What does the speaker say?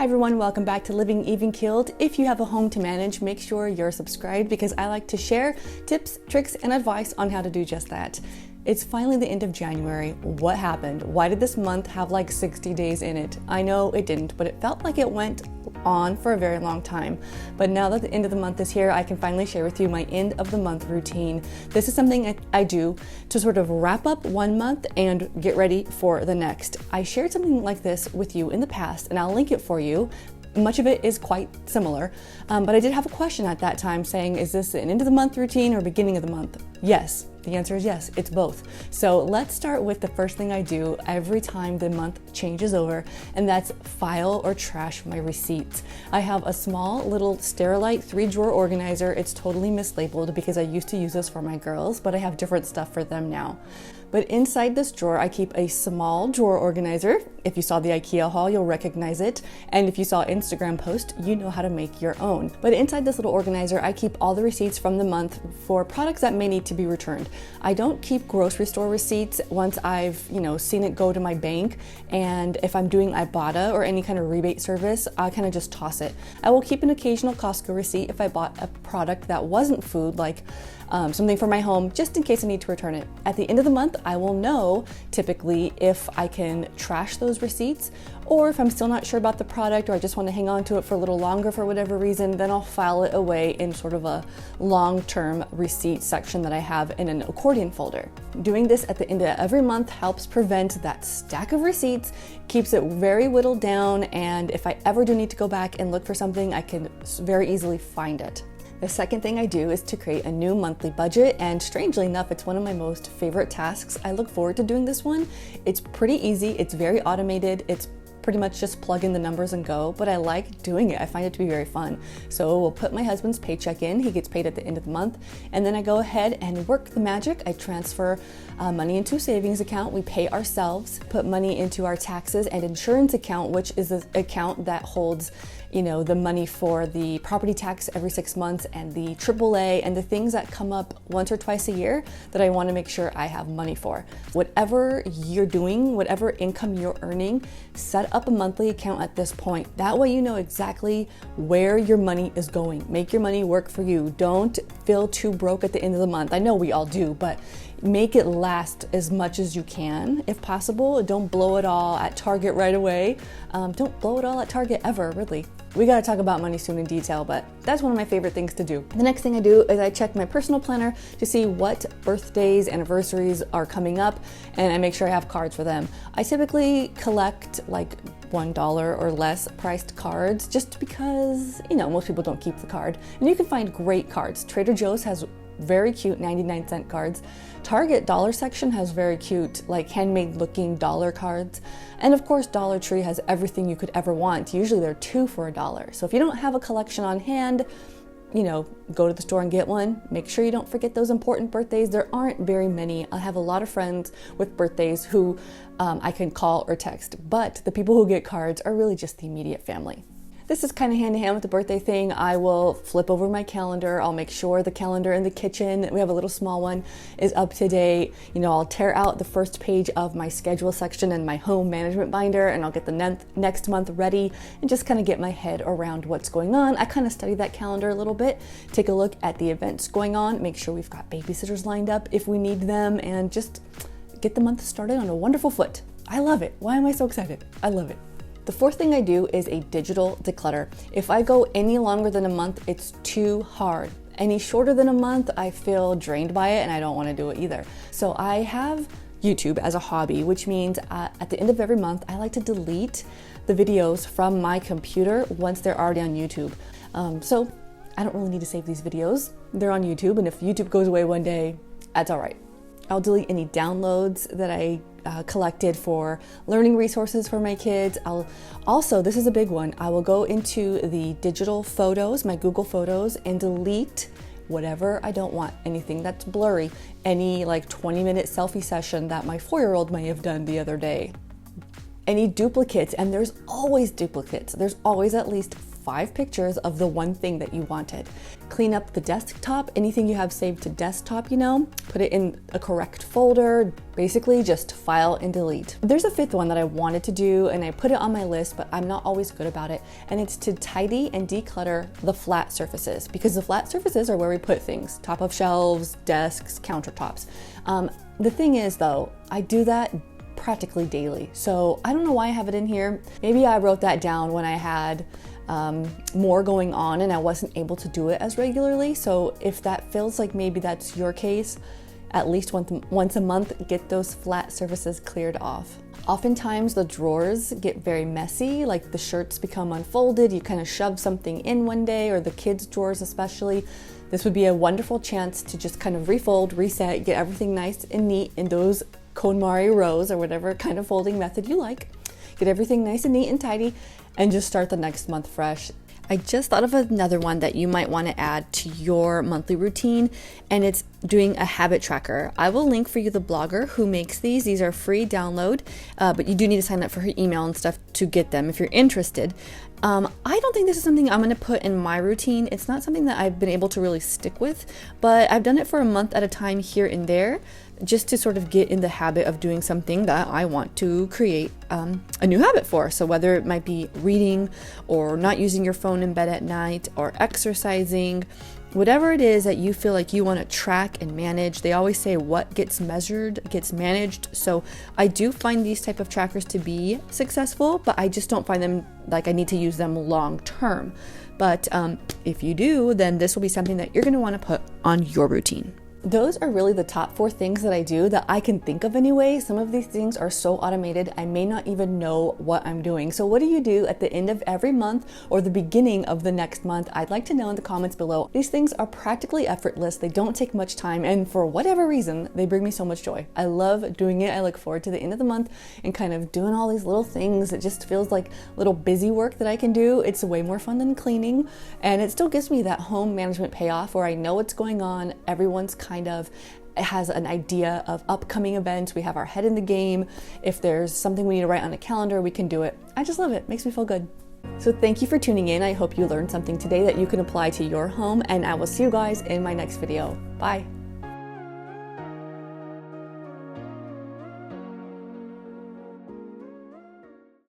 Hi everyone, welcome back to Living Even Keeled. If you have a home to manage, make sure you're subscribed because I like to share tips, tricks, and advice on how to do just that. It's finally the end of January. What happened? Why did this month have like 60 days in it? I know it didn't, but it felt like it went on for a very long time. But now that the end of the month is here, I can finally share with you my end of the month routine. This is something I do to sort of wrap up one month and get ready for the next. I shared something like this with you in the past, and I'll link it for you. Much of it is quite similar, but I did have a question at that time saying, is this an end of the month routine or beginning of the month? Yes, the answer is yes, it's both. So let's start with the first thing I do every time the month changes over, and that's file or trash my receipts. I have a small little Sterilite 3-drawer organizer. It's totally mislabeled because I used to use this for my girls, but I have different stuff for them now. But inside this drawer, I keep a small drawer organizer. If you saw the IKEA haul, you'll recognize it. And if you saw an Instagram post, you know how to make your own. But inside this little organizer, I keep all the receipts from the month for products that may need to be returned. I don't keep grocery store receipts once I've, seen it go to my bank. And if I'm doing Ibotta or any kind of rebate service, I kind of just toss it. I will keep an occasional Costco receipt if I bought a product that wasn't food, like something for my home, just in case I need to return it. At the end of the month, I will know typically if I can trash those receipts, or if I'm still not sure about the product or I just want to hang on to it for a little longer for whatever reason, then I'll file it away in sort of a long-term receipt section that I have in an accordion folder. Doing this at the end of every month helps prevent that stack of receipts, keeps it very whittled down, and if I ever do need to go back and look for something, I can very easily find it. The second thing I do is to create a new monthly budget, and strangely enough, it's one of my most favorite tasks. I look forward to doing this one. It's pretty easy, it's very automated, it's pretty much just plug in the numbers and go, but I like doing it. I find it to be very fun. So we'll put my husband's paycheck in, he gets paid at the end of the month, and then I go ahead and work the magic. I transfer money into a savings account, we pay ourselves, put money into our taxes and insurance account, which is an account that holds the money for the property tax every 6 months and the AAA and the things that come up once or twice a year that I want to make sure I have money for. Whatever you're doing, whatever income you're earning, set up a monthly account at this point. That way you know exactly where your money is going. Make your money work for you. Don't feel too broke at the end of the month. I know we all do, but make it last as much as you can if possible. Don't blow it all at Target right away. Don't blow it all at Target ever, really. We gotta talk about money soon in detail, but that's one of my favorite things to do. The next thing I do is I check my personal planner to see what birthdays, anniversaries are coming up, and I make sure I have cards for them. I typically collect like $1 or less priced cards just because, most people don't keep the card. And you can find great cards. Trader Joe's has very cute 99-cent cards. Target dollar section has very cute, like handmade looking dollar cards. And of course, Dollar Tree has everything you could ever want. Usually they're 2 for $1. So if you don't have a collection on hand, go to the store and get one. Make sure you don't forget those important birthdays. There aren't very many. I have a lot of friends with birthdays who I can call or text, but the people who get cards are really just the immediate family. This is kind of hand in hand with the birthday thing. I will flip over my calendar. I'll make sure the calendar in the kitchen, we have a little small one, is up to date. I'll tear out the first page of my schedule section in my home management binder, and I'll get the next month ready and just kind of get my head around what's going on. I kind of study that calendar a little bit, take a look at the events going on, make sure we've got babysitters lined up if we need them, and just get the month started on a wonderful foot. I love it. Why am I so excited? I love it. The fourth thing I do is a digital declutter. If I go any longer than a month, it's too hard. Any shorter than a month, I feel drained by it and I don't want to do it either. So I have YouTube as a hobby, which means at the end of every month, I like to delete the videos from my computer once they're already on YouTube. So I don't really need to save these videos. They're on YouTube, and if YouTube goes away one day, that's all right. I'll delete any downloads that I collected for learning resources for my kids. This is a big one, I will go into the digital photos, my Google Photos, and delete whatever I don't want, anything that's blurry, any 20-minute selfie session that my 4-year-old may have done the other day. Any duplicates, and there's always duplicates. There's always at least 5 pictures of the one thing that you wanted. Clean up the desktop, anything you have saved to desktop, put it in a correct folder, basically just file and delete. There's a 5th one that I wanted to do and I put it on my list, but I'm not always good about it. And it's to tidy and declutter the flat surfaces, because the flat surfaces are where we put things, top of shelves, desks, countertops. The thing is though, I do that practically daily. So I don't know why I have it in here. Maybe I wrote that down when I had more going on and I wasn't able to do it as regularly. So if that feels like maybe that's your case, at least once a month, get those flat surfaces cleared off. Oftentimes the drawers get very messy, like the shirts become unfolded, you kind of shove something in one day, or the kids' drawers especially. This would be a wonderful chance to just kind of refold, reset, get everything nice and neat in those KonMari rows or whatever kind of folding method you like. Get everything nice and neat and tidy and just start the next month fresh. I just thought of another one that you might want to add to your monthly routine, and it's doing a habit tracker. I will link for you the blogger who makes these. These are free download, but you do need to sign up for her email and stuff to get them if you're interested. I don't think this is something I'm going to put in my routine. It's not something that I've been able to really stick with, but I've done it for a month at a time here and there, just to sort of get in the habit of doing something that I want to create a new habit for. So whether it might be reading or not using your phone in bed at night or exercising, whatever it is that you feel like you want to track and manage. They always say what gets measured gets managed. So I do find these type of trackers to be successful, but I just don't find them like I need to use them long term. But if you do, then this will be something that you're going to want to put on your routine. Those are really the top 4 things that I do that I can think of anyway. Some of these things are so automated, I may not even know what I'm doing. So what do you do at the end of every month or the beginning of the next month? I'd like to know in the comments below. These things are practically effortless. They don't take much time, and for whatever reason, they bring me so much joy. I love doing it. I look forward to the end of the month and kind of doing all these little things. It just feels like little busy work that I can do. It's way more fun than cleaning, and it still gives me that home management payoff where I know what's going on. Everyone's kind of has an idea of upcoming events. We have our head in the game. If there's something we need to write on a calendar, we can do it. I just love it. Makes me feel good. So thank you for tuning in. I hope you learned something today that you can apply to your home, and I will see you guys in my next video. Bye.